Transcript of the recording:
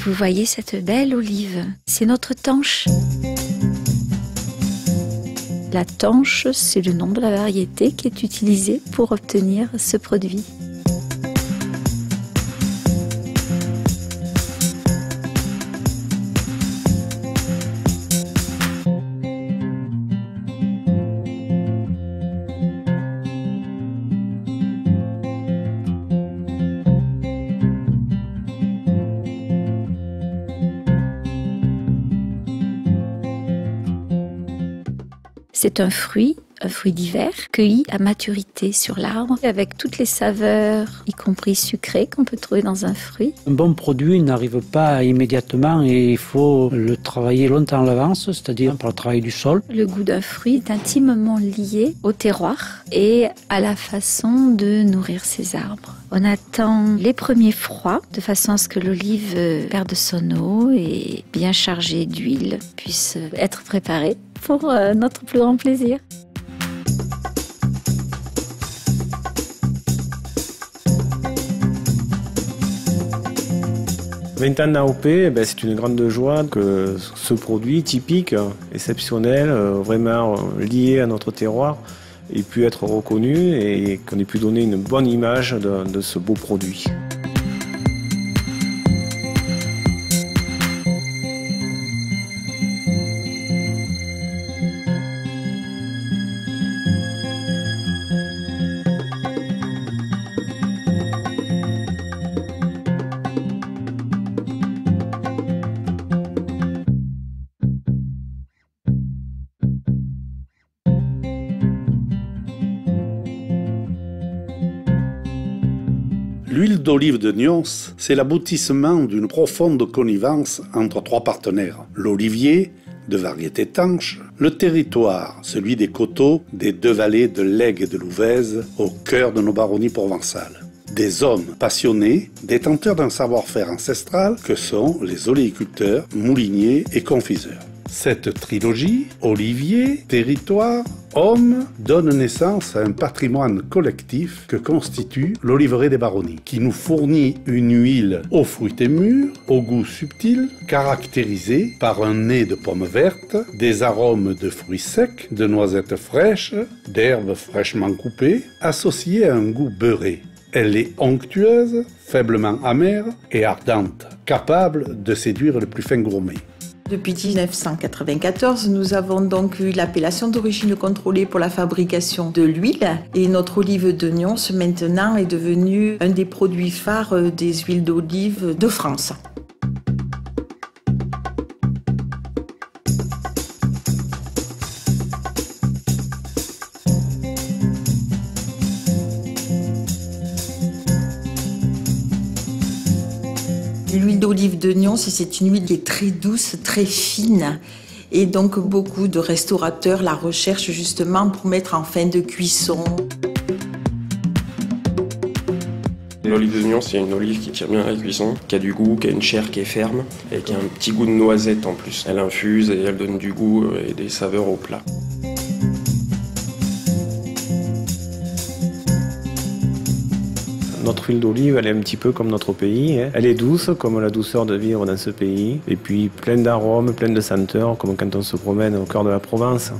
Vous voyez cette belle olive, c'est notre tanche. La tanche, c'est le nom de la variété qui est utilisée pour obtenir ce produit. C'est un fruit d'hiver, cueilli à maturité sur l'arbre, avec toutes les saveurs, y compris sucrées, qu'on peut trouver dans un fruit. Un bon produit n'arrive pas immédiatement et il faut le travailler longtemps à l'avance, c'est-à-dire par le travail du sol. Le goût d'un fruit est intimement lié au terroir et à la façon de nourrir ses arbres. On attend les premiers froids de façon à ce que l'olive perde son eau et bien chargée d'huile puisse être préparée pour notre plus grand plaisir. « 20 ans d'AOP, c'est une grande joie que ce produit typique, exceptionnel, vraiment lié à notre terroir, ait pu être reconnu et qu'on ait pu donner une bonne image de ce beau produit. L'huile d'olive de Nyons, c'est l'aboutissement d'une profonde connivence entre trois partenaires. L'olivier, de variété tanche, le territoire, celui des coteaux des deux vallées de l'Aigle et de l'Ouvèze, au cœur de nos baronnies provençales. Des hommes passionnés, détenteurs d'un savoir-faire ancestral que sont les oléiculteurs, mouliniers et confiseurs. Cette trilogie, olivier, territoire, homme, donne naissance à un patrimoine collectif que constitue l'oliveraie des baronnies, qui nous fournit une huile aux fruits mûrs, au goût subtil, caractérisée par un nez de pommes vertes, des arômes de fruits secs, de noisettes fraîches, d'herbes fraîchement coupées, associés à un goût beurré. Elle est onctueuse, faiblement amère et ardente, capable de séduire le plus fin gourmet. Depuis 1994, nous avons donc eu l'appellation d'origine contrôlée pour la fabrication de l'huile et notre olive de Nyons maintenant est devenue un des produits phares des huiles d'olive de France. L'huile d'olive de Nyons, c'est une huile qui est très douce, très fine. Et donc beaucoup de restaurateurs la recherchent justement pour mettre en fin de cuisson. L'olive de Nyons, c'est une olive qui tient bien à la cuisson, qui a du goût, qui a une chair qui est ferme et qui a un petit goût de noisette en plus. Elle infuse et elle donne du goût et des saveurs au plat. Notre huile d'olive, elle est un petit peu comme notre pays. Elle est douce, comme la douceur de vivre dans ce pays. Et puis pleine d'arômes, pleine de senteurs, comme quand on se promène au cœur de la Provence.